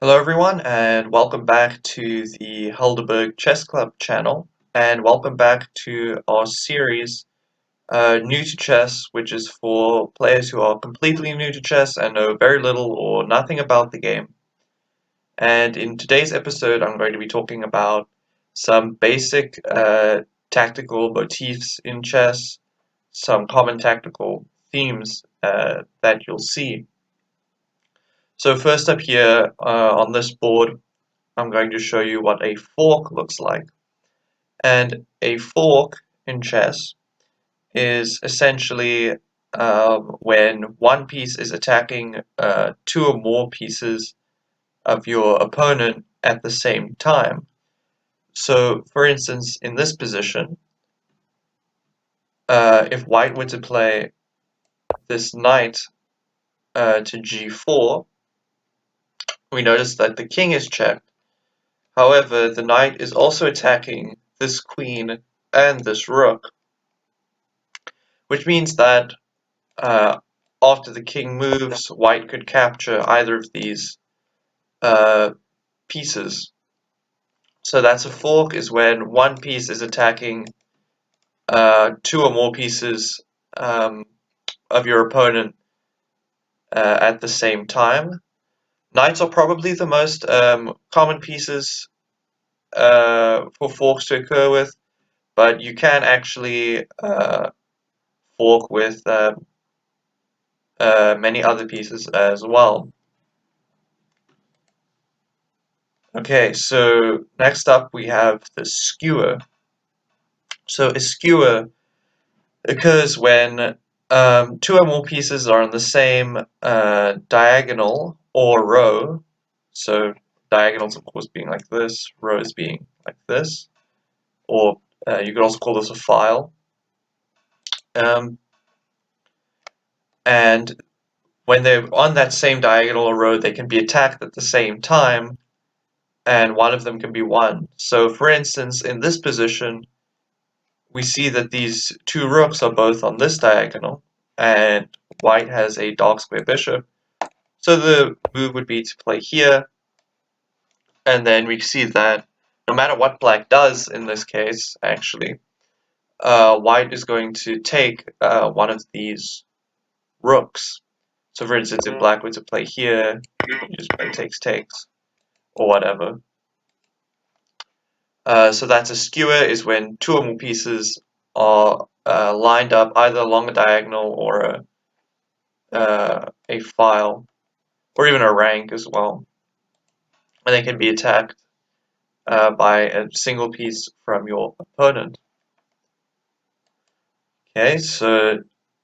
Hello everyone and welcome back to the Helderberg Chess Club channel and welcome back to our series New to Chess, which is for players who are completely new to chess and know very little or nothing about the game. And in today's episode I'm going to be talking about some basic tactical motifs in chess, some common tactical themes that you'll see. So first up here on this board I'm going to show you what a fork looks like. And a fork in chess is essentially when one piece is attacking two or more pieces of your opponent at the same time. So, for instance, in this position, if white were to play this knight to g4, we notice that the king is checked. However, the knight is also attacking this queen and this rook, which means that after the king moves, white could capture either of these pieces. So that's a fork, is when one piece is attacking two or more pieces of your opponent at the same time. Knights are probably the most common pieces for forks to occur with, but you can actually fork with many other pieces as well. Okay, so next up we have the skewer. So a skewer occurs when two or more pieces are on the same diagonal or row. So diagonals, of course, being like this, rows being like this, or you could also call this a file. And when they're on that same diagonal or row, they can be attacked at the same time, and one of them can be won. So, for instance, in this position, we see that these two rooks are both on this diagonal, and white has a dark square bishop. So the move would be to play here, and then we see that no matter what black does in this case, actually, white is going to take one of these rooks. So for instance, if black were to play here, you can just play takes takes, or whatever. So that's a skewer, is when two or more pieces are lined up either along a diagonal or a file, or even a rank as well. And they can be attacked by a single piece from your opponent. Okay, so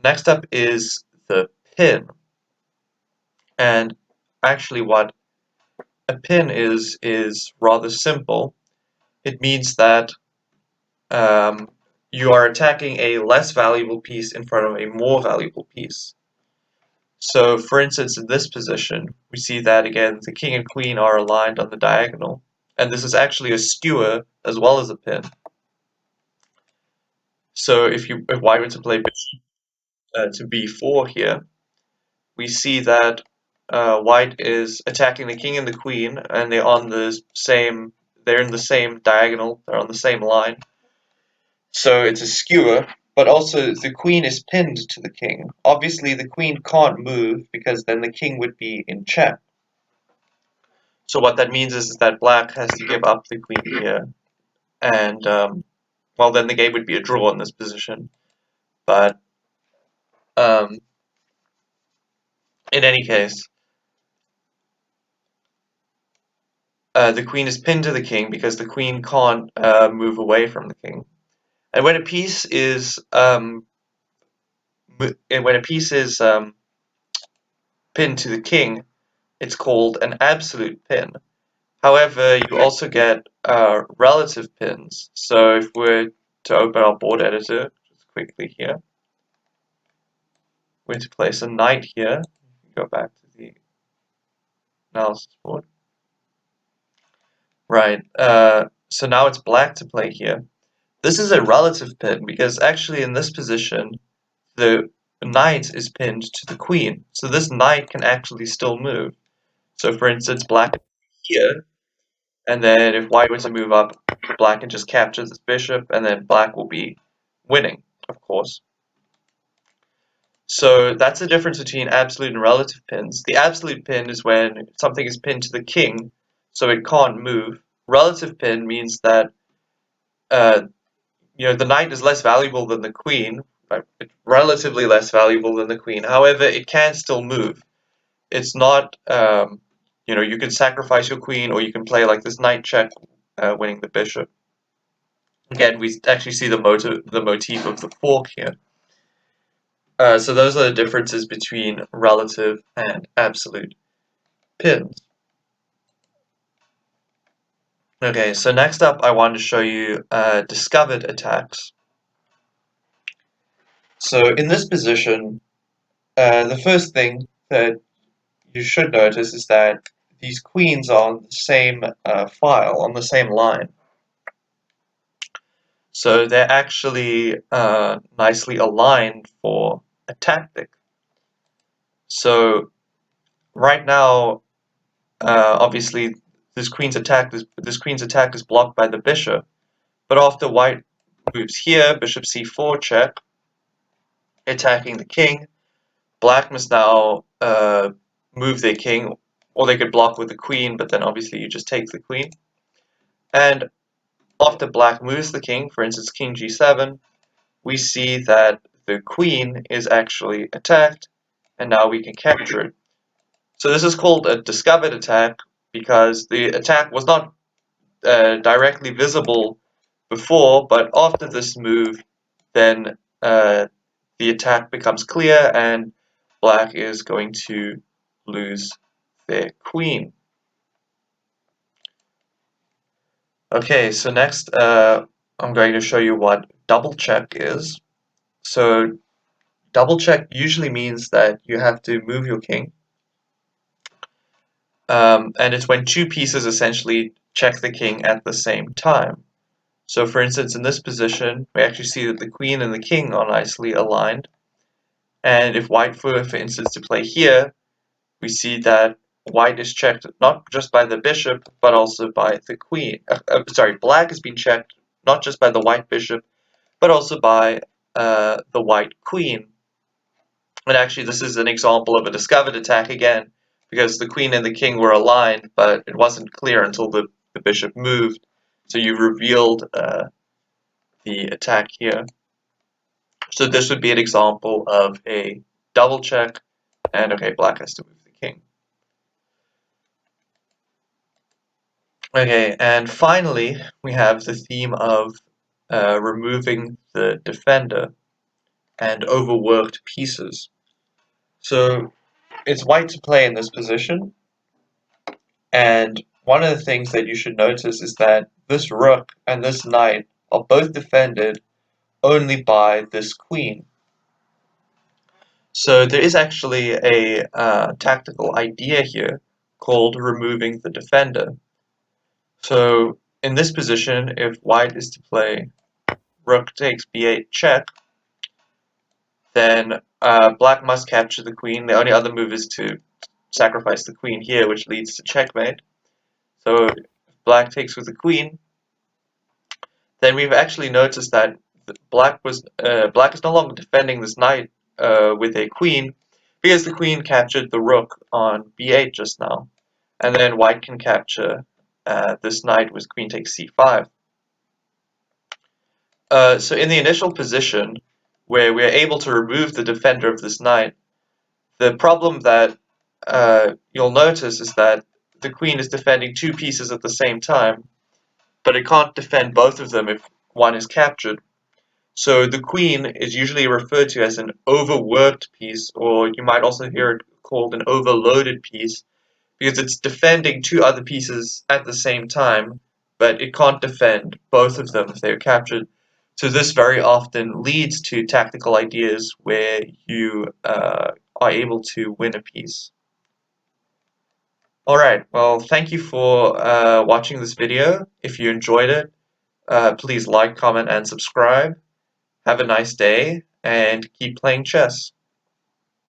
next up is the pin. And actually what a pin is rather simple. It means that you are attacking a less valuable piece in front of a more valuable piece. So, for instance, in this position, we see that again, the king and queen are aligned on the diagonal, and this is actually a skewer as well as a pin. So, if white were to play bishop to b4 here, we see that white is attacking the king and the queen, and they're on the same. They're in the same diagonal. They're on the same line. So it's a skewer, but also the queen is pinned to the king. Obviously, the queen can't move because then the king would be in check. So what that means is that black has to give up the queen here, and well, then the game would be a draw in this position. But um, in any case, the queen is pinned to the king because the queen can't move away from the king. And when a piece is pinned to the king, it's called an absolute pin. However, you also get relative pins. So if we're to open our board editor, just quickly here, we're to place a knight here. Go back to the analysis board. Right. So now it's black to play here. This is a relative pin because actually in this position, the knight is pinned to the queen. So this knight can actually still move. So for instance, black here, and then if white were to move up, black can just capture this bishop, and then black will be winning, of course. So that's the difference between absolute and relative pins. The absolute pin is when something is pinned to the king, so it can't move. Relative pin means that uh, the knight is less valuable than the queen, right? It's relatively less valuable than the queen. However, it can still move. It's not, you can sacrifice your queen, or you can play like this knight check, winning the bishop. Again, we actually see the motif of the fork here. So those are the differences between relative and absolute pins. Okay, so next up I want to show you discovered attacks. So in this position, the first thing that you should notice is that these queens are on the same file, on the same line. So they're actually nicely aligned for a tactic. So right now, obviously, this queen's attack is blocked by the bishop. But after white moves here, bishop c4 check, attacking the king, black must now move their king, or they could block with the queen, but then obviously you just take the queen. And after black moves the king, for instance king g7, we see that the queen is actually attacked, and now we can capture it. So this is called a discovered attack, because the attack was not directly visible before, but after this move, then the attack becomes clear, and black is going to lose their queen. Okay, so next I'm going to show you what double check is. So double check usually means that you have to move your king, and it's when two pieces essentially check the king at the same time. So for instance, in this position, we actually see that the queen and the king are nicely aligned. And if white were, for instance, to play here, we see that white is checked not just by the bishop, but also by the queen. Black has been checked not just by the white bishop, but also by the white queen. And actually, this is an example of a discovered attack again, because the queen and the king were aligned, but it wasn't clear until the bishop moved. So you revealed the attack here. So this would be an example of a double check, and okay, black has to move the king. Okay, and finally, we have the theme of removing the defender and overworked pieces. So it's white to play in this position, and one of the things that you should notice is that this rook and this knight are both defended only by this queen. So there is actually a tactical idea here called removing the defender. So in this position, if white is to play rook takes b8 check, then black must capture the queen. The only other move is to sacrifice the queen here, which leads to checkmate. So if black takes with the queen, then we've actually noticed that black is no longer defending this knight with a queen, because the queen captured the rook on b8 just now, and then white can capture this knight with queen takes c5. So in the initial position, where we're able to remove the defender of this knight, the problem that you'll notice is that the queen is defending two pieces at the same time, but it can't defend both of them if one is captured. So the queen is usually referred to as an overworked piece, or you might also hear it called an overloaded piece, because it's defending two other pieces at the same time, but it can't defend both of them if they're captured. So this very often leads to tactical ideas where you are able to win a piece. Alright, well, thank you for watching this video. If you enjoyed it, please like, comment, and subscribe. Have a nice day, and keep playing chess.